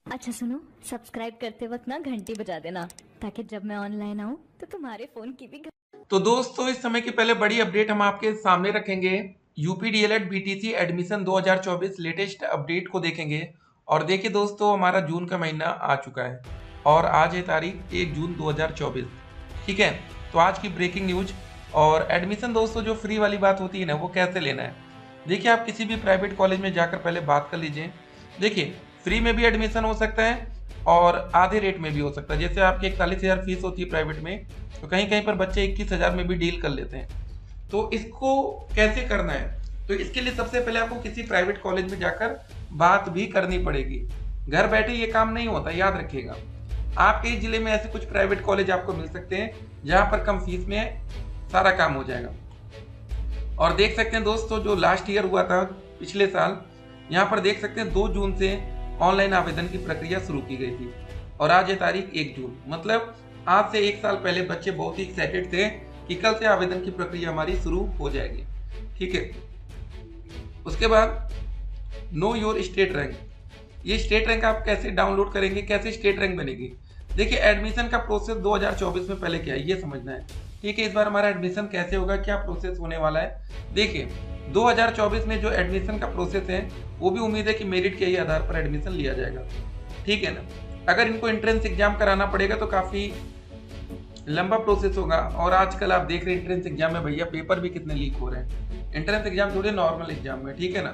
अच्छा सुनो, सब्सक्राइब करते वक्त ना घंटी बजा देना ताकि जब मैं ऑनलाइन आऊँ तो तुम्हारे फोन की भी तो दोस्तों इस समय की पहले बड़ी अपडेट हम आपके सामने रखेंगे। UP DElEd BTC admission 2024 latest update को देखेंगे। और देखिए दोस्तों, हमारा जून का महीना आ चुका है और आज है तारीख 1 जून 2024। ठीक है, तो आज की ब्रेकिंग न्यूज। और एडमिशन दोस्तों, जो फ्री वाली बात होती है ना, वो कैसे लेना है। देखिए, आप किसी भी प्राइवेट कॉलेज में जाकर पहले बात कर लीजिए। देखिए, फ्री में भी एडमिशन हो सकता है और आधे रेट में भी हो सकता है। जैसे आपकी 41,000 फीस होती है प्राइवेट में, तो कहीं कहीं पर बच्चे 21,000 में भी डील कर लेते हैं। तो इसको कैसे करना है, तो इसके लिए सबसे पहले आपको किसी प्राइवेट कॉलेज में जाकर बात भी करनी पड़ेगी। घर बैठे ये काम नहीं होता, याद रखिएगा। आपके ही जिले में ऐसे कुछ प्राइवेट कॉलेज आपको मिल सकते हैं जहां पर कम फीस में सारा काम हो जाएगा। और देख सकते हैं दोस्तों, जो लास्ट ईयर हुआ था पिछले साल, यहाँ पर देख सकते हैं 2 जून से ऑनलाइन आवेदन की प्रक्रिया शुरू की गई थी और आज है तारीख 1 जून। मतलब आज से 1 साल पहले बच्चे बहुत ही एक्साइटेड थे कि कल से आवेदन की प्रक्रिया हमारी शुरू हो जाएगी। ठीक है, उसके बाद नो योर स्टेट रैंक। ये स्टेट रैंक आप कैसे डाउनलोड करेंगे, कैसे स्टेट रैंक बनेगी। देखिए, एडमिशन का प्रोसेस 2024 में पहले क्या है ये समझना है। ठीक है, इस बार हमारा एडमिशन कैसे होगा, क्या प्रोसेस होने वाला है। देखिए, 2024 में जो एडमिशन का प्रोसेस है वो भी उम्मीद है कि मेरिट के ही आधार पर एडमिशन लिया जाएगा। ठीक है ना। अगर इनको एंट्रेंस एग्जाम कराना पड़ेगा तो काफ़ी लंबा प्रोसेस होगा। और आजकल आप देख रहे हैं एंट्रेंस एग्जाम में भैया पेपर भी कितने लीक हो रहे हैं। एंट्रेंस एग्जाम थोड़े नॉर्मल एग्जाम में, ठीक है ना।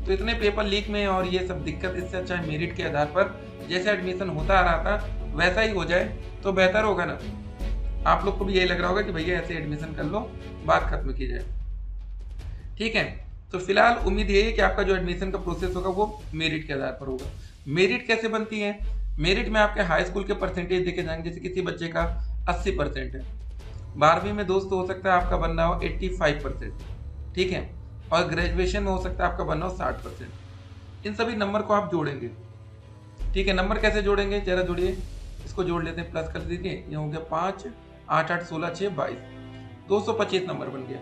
तो इतने पेपर लीक में और ये सब दिक्कत, इससे अच्छा है मेरिट के आधार पर जैसे एडमिशन होता आ रहा था वैसा ही हो जाए तो बेहतर होगा ना। आप लोग को भी यही लग रहा होगा कि भैया ऐसे एडमिशन कर लो, बात खत्म की जाए। ठीक है, तो फिलहाल उम्मीद यही है कि आपका जो एडमिशन का प्रोसेस होगा वो मेरिट के आधार पर होगा। मेरिट कैसे बनती है, मेरिट में आपके हाई स्कूल के परसेंटेज देखे जाएंगे। जैसे किसी बच्चे का 80% है, 12वीं में दोस्तों हो सकता है आपका बनना हो 85%। ठीक है, और ग्रेजुएशन में हो सकता है आपका बनना हो 60%। इन सभी नंबर को आप जोड़ेंगे। ठीक है, नंबर कैसे जोड़ेंगे, जरा जोड़िए। इसको जोड़ लेते हैं, प्लस कर दीजिए। ये हो गया 5 8 8 16 6 22, 225 नंबर बन गया।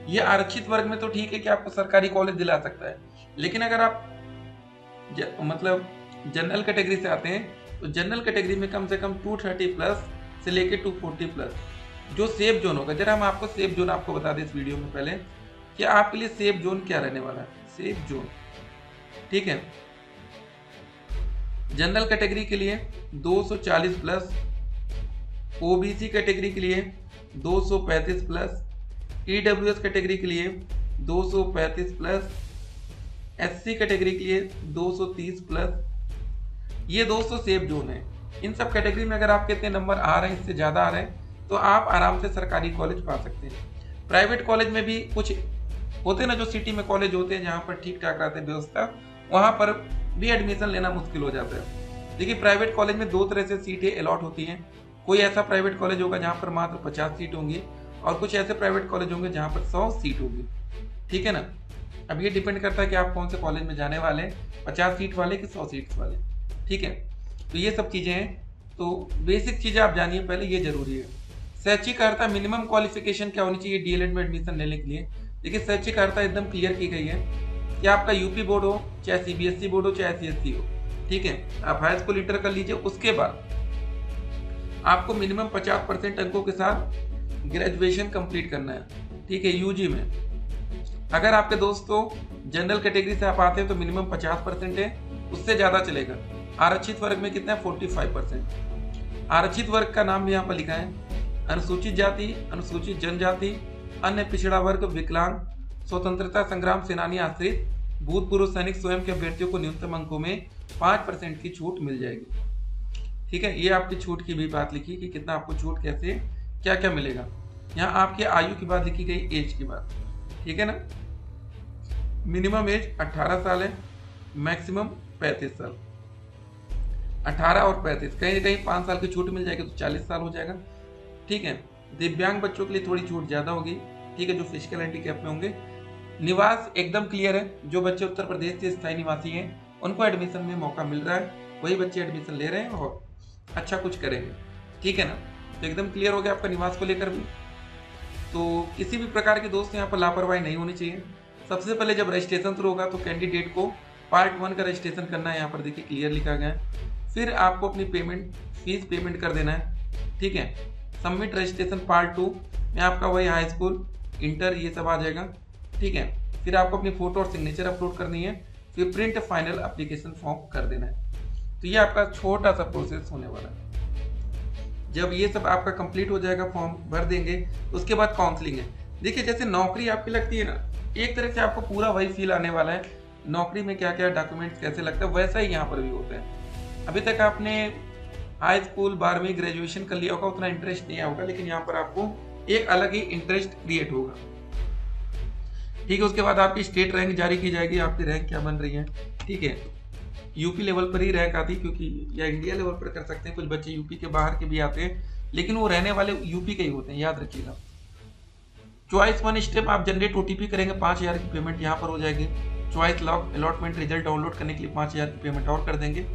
ये आरक्षित वर्ग में तो ठीक है कि आपको सरकारी कॉलेज दिला सकता है, लेकिन अगर आप मतलब जनरल कैटेगरी से आते हैं तो जनरल कैटेगरी में कम से कम 230 प्लस से लेके 240 प्लस जो सेफ जोन होगा। जरा हम आपको सेफ जोन आपको बता दें इस वीडियो में पहले कि आपके लिए सेफ जोन क्या रहने वाला है। सेफ जोन, ठीक है, जनरल कैटेगरी के लिए 240 प्लस, ओबीसी कैटेगरी के लिए 235 प्लस, ईडब्ल्यूएस कैटेगरी के लिए 235 प्लस, एससी कैटेगरी के लिए 230 प्लस। ये दोस्तों सेफ जोन है। इन सब कैटेगरी में अगर आपके इतने नंबर आ रहे हैं, इससे ज़्यादा आ रहे हैं, तो आप आराम से सरकारी कॉलेज पा सकते हैं। प्राइवेट कॉलेज में भी कुछ होते हैं ना, जो सिटी में कॉलेज होते हैं जहाँ पर ठीक ठाक रहते हैं व्यवस्था, वहाँ पर भी एडमिशन लेना मुश्किल हो जाता है। देखिए, प्राइवेट कॉलेज में 2 तरह से सीटें अलॉट होती हैं। कोई ऐसा प्राइवेट कॉलेज होगा जहाँ पर मात्र 50 सीट होंगी और कुछ ऐसे प्राइवेट कॉलेज होंगे जहाँ पर 100 सीट होगी। ठीक है ना। अब ये डिपेंड करता है कि आप कौन से कॉलेज में जाने वाले हैं, 50 सीट वाले कि 100 सीट्स वाले। ठीक है, तो ये सब चीज़ें हैं। तो बेसिक चीज़ें आप जानिए पहले, ये जरूरी है। शैक्षिक अर्हता, मिनिमम क्वालिफिकेशन क्या होनी चाहिए डीएलएड में एडमिशन लेने के लिए। देखिए, शैक्षिक अर्हता एकदम क्लियर की गई है कि आपका यूपी बोर्ड हो, चाहे सीबीएसई बोर्ड हो, चाहे सीएससी हो। ठीक है, आप हाई स्कूल इंटर कर लीजिए, उसके बाद आपको मिनिमम 50% अंकों के साथ ग्रेजुएशन कंप्लीट करना है। ठीक है, यूजी में अगर आपके दोस्तों जनरल कैटेगरी से आप आते हैं तो मिनिमम 50% है, उससे ज़्यादा चलेगा। आरक्षित वर्ग में कितना है, 45%। आरक्षित वर्ग का नाम भी यहाँ पर लिखा है। अनुसूचित जाति, अनुसूचित जनजाति, अन्य पिछड़ा वर्ग, विकलांग, स्वतंत्रता संग्राम सेनानी आश्रित, भूतपूर्व सैनिक स्वयं के अभ्यर्थियों को न्यूनतम अंकों में 5% की छूट मिल जाएगी। ठीक है, ये आपकी छूट की भी बात लिखी कि कितना आपको छूट, कैसे क्या क्या मिलेगा। यहाँ आपकी आयु की बात लिखी गई, एज की बात। ठीक है ना, मिनिमम एज 18 साल है, मैक्सिमम 35 साल। 18 और 35, कहीं ना कहीं 5 साल की छूट मिल जाएगी तो 40 साल हो जाएगा। ठीक है, दिव्यांग बच्चों के लिए थोड़ी छूट ज़्यादा होगी। ठीक है, जो फिजिकल हैंडीकैप में होंगे। निवास एकदम क्लियर है, जो बच्चे उत्तर प्रदेश के स्थायी निवासी हैं उनको एडमिशन में मौका मिल रहा है, वही बच्चे एडमिशन ले रहे हैं और अच्छा कुछ करेंगे। ठीक है ना, तो एकदम क्लियर हो गया आपका निवास को लेकर भी। तो किसी भी प्रकार के दोस्त यहाँ पर लापरवाही नहीं होनी चाहिए। सबसे पहले जब रजिस्ट्रेशन शुरू होगा तो कैंडिडेट को पार्ट 1 का रजिस्ट्रेशन करना है, यहाँ पर देखिए क्लियर लिखा गया है। फिर आपको अपनी फीस पेमेंट कर देना है, ठीक है। सबमिट रजिस्ट्रेशन पार्ट 2 में आपका वही हाई स्कूल, इंटर ये सब आ जाएगा, ठीक है। फिर आपको अपनी फोटो और सिग्नेचर अपलोड करनी है, फिर प्रिंट फाइनल एप्लीकेशन फॉर्म कर देना है। तो ये आपका छोटा सा प्रोसेस होने वाला है। जब ये सब आपका कंप्लीट हो जाएगा, फॉर्म भर देंगे, उसके बाद काउंसलिंग है। देखिए जैसे नौकरी आपकी लगती है ना, एक तरह से आपको पूरा वही फील आने वाला है, नौकरी में क्या क्या डॉक्यूमेंट्स कैसे लगता है, वैसा ही यहाँ पर भी होता है। अभी तक आपने हाई स्कूल 12वीं ग्रेजुएशन कर लिया होगा, उतना इंटरेस्ट नहीं होगा, लेकिन यहाँ पर आपको एक अलग ही इंटरेस्ट क्रिएट होगा, ठीक है। उसके बाद आपकी स्टेट रैंक जारी की जाएगी, आपकी रैंक क्या बन रही है, ठीक है। यूपी लेवल पर ही रैंक आती, क्योंकि या इंडिया लेवल पर कर सकते हैं, कुछ बच्चे यूपी के बाहर के भी आते हैं, लेकिन वो रहने वाले यूपी के ही होते हैं, याद रखिएगा। चॉइस 1 स्टेप आप जनरेट ओटीपी करेंगे, 5000 की पेमेंट यहाँ पर हो जाएगी। Choice lock allotment result download करने के लिए 5000 की पेमेंट और कर देंगे।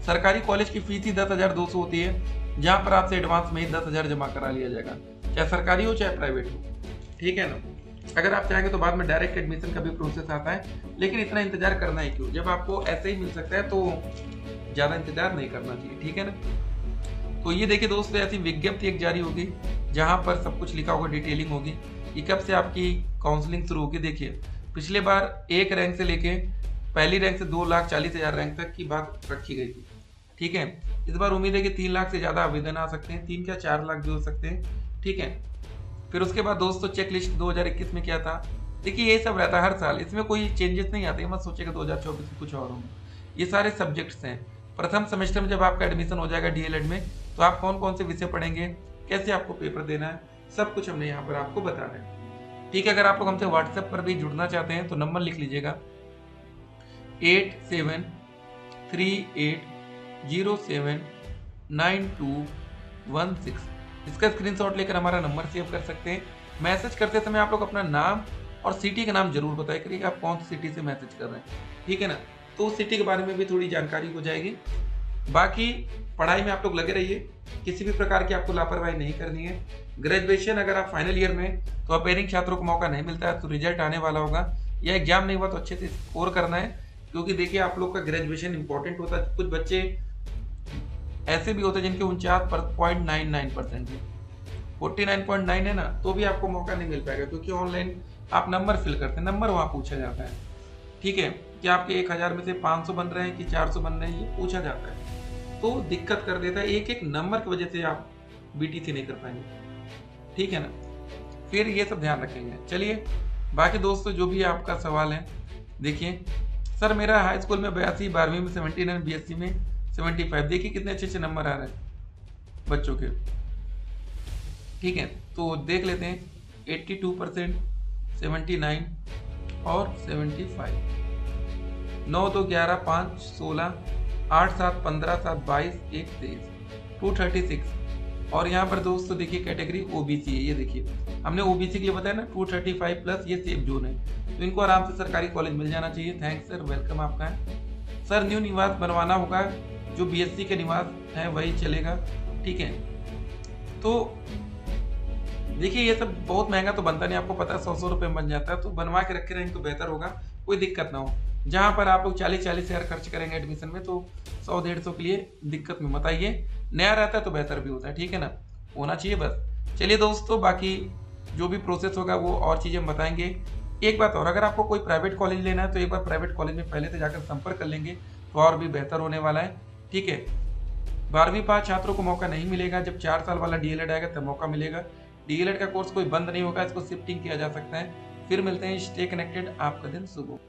सरकारी कॉलेज की फीस ही 10,200 होती है, जहाँ पर आपसे एडवांस में ही 10,000 जमा करा लिया जाएगा, चाहे सरकारी हो चाहे प्राइवेट हो, ठीक है ना। अगर आप चाहेंगे तो बाद में डायरेक्ट एडमिशन का भी प्रोसेस आता है, लेकिन इतना इंतजार करना ही क्यों, जब आपको ऐसे ही मिल सकता है तो ज़्यादा इंतजार नहीं करना चाहिए, ठीक है ना। तो ये देखिए दोस्तों, ऐसी विज्ञप्ति एक जारी होगी जहाँ पर सब कुछ लिखा होगा, डिटेलिंग होगी कि कब से आपकी काउंसलिंग शुरू होगी। देखिए पिछले बार 1 रैंक से लेके पहली रैंक से 2,40,000 रैंक तक की बात रखी गई थी, ठीक है। इस बार उम्मीद है कि 3 लाख से ज़्यादा आवेदन आ सकते हैं, 3 क्या 4 लाख भी हो सकते हैं, ठीक है। फिर उसके बाद दोस्तों चेक लिस्ट 2021 में क्या था, देखिए ये सब रहता है हर साल, इसमें कोई चेंजेस नहीं आते, मत सोचिएगा 2024 में कुछ और होगा। ये सारे सब्जेक्ट्स हैं। प्रथम सेमेस्टर में जब आपका एडमिशन हो जाएगा डीएलएड में, तो आप कौन कौन से विषय पढ़ेंगे, कैसे आपको पेपर देना है, सब कुछ हमने यहाँ पर आपको बताना है, ठीक है। अगर आप लोग हमसे व्हाट्सएप पर भी जुड़ना चाहते हैं तो नंबर लिख लीजिएगा 8738079216। इसका स्क्रीनशॉट लेकर हमारा नंबर सेव कर सकते हैं। मैसेज करते समय आप लोग अपना नाम और सिटी का नाम जरूर बताया करिए, आप कौन सी सिटी से मैसेज कर रहे हैं, ठीक है ना। तो उस सिटी के बारे में भी थोड़ी जानकारी हो जाएगी। बाकी पढ़ाई में आप लोग लगे रहिए, किसी भी प्रकार की आपको लापरवाही नहीं करनी है। ग्रेजुएशन अगर आप फाइनल ईयर में, तो अपेयरिंग छात्रों को मौका नहीं मिलता है, तो रिजल्ट आने वाला होगा या एग्जाम नहीं हुआ तो अच्छे से स्कोर करना है, क्योंकि देखिए आप लोग का ग्रेजुएशन इंपॉर्टेंट होता है। कुछ बच्चे ऐसे भी होते हैं जिनके 49.99% है, 49.9 है ना, तो भी आपको मौका नहीं मिल पाएगा, क्योंकि ऑनलाइन आप नंबर फिल करते हैं, नंबर वहाँ पूछा जाता है, ठीक है। कि आपके 1000 में से 500 बन रहे हैं कि 400 बन रहे हैं, ये पूछा जाता है, तो दिक्कत कर देता है। एक एक नंबर की वजह से आप बीटीसी नहीं कर पाएंगे, ठीक है ना। फिर ये सब ध्यान रखेंगे। चलिए बाकी दोस्तों जो भी आपका सवाल है, देखिए सर मेरा हाई स्कूल में 82, 12वीं में 79, बीएससी में 75, देखिए कितने अच्छे अच्छे नंबर आ रहे हैं बच्चों के, ठीक है। तो देख लेते हैं 82%, 79 और 75, 9 2 11 5 16 8 7 15 7 22 1 23, 236। और यहाँ पर दोस्तों देखिए कैटेगरी ओबीसी है, ये देखिए हमने ओबीसी के लिए बताया ना 235 प्लस, ये सेफ जोन है, तो इनको आराम से सरकारी कॉलेज मिल जाना चाहिए। थैंक्स सर, वेलकम आपका है। सर न्यू निवास बनवाना होगा, जो बीएससी के निवास है वही चलेगा, ठीक है। तो देखिए ये सब बहुत महंगा तो बनता नहीं, आपको पता है 100 रुपये बन जाता है, तो बनवा के रखे रहेंगे तो बेहतर होगा, कोई दिक्कत ना हो। जहाँ पर आप लोग 40-40 हज़ार खर्च करेंगे एडमिशन में, तो 100-150 के लिए दिक्कत में मत आइए। नया रहता है तो बेहतर भी होता है, ठीक है ना, होना चाहिए बस। चलिए दोस्तों बाकी जो भी प्रोसेस होगा वो और चीज़ें हम बताएंगे। एक बात और, अगर आपको कोई प्राइवेट कॉलेज लेना है तो एक बार प्राइवेट कॉलेज में पहले से जाकर संपर्क कर लेंगे तो और भी बेहतर होने वाला है, ठीक है। 12वीं पास छात्रों को मौका नहीं मिलेगा, जब 4 साल वाला डीएलएड आएगा तब मौका मिलेगा। डीएलएड का कोर्स कोई बंद नहीं होगा, इसको शिफ्टिंग किया जा सकता है। फिर मिलते हैं, स्टे कनेक्टेड, आपका दिन शुभ हो।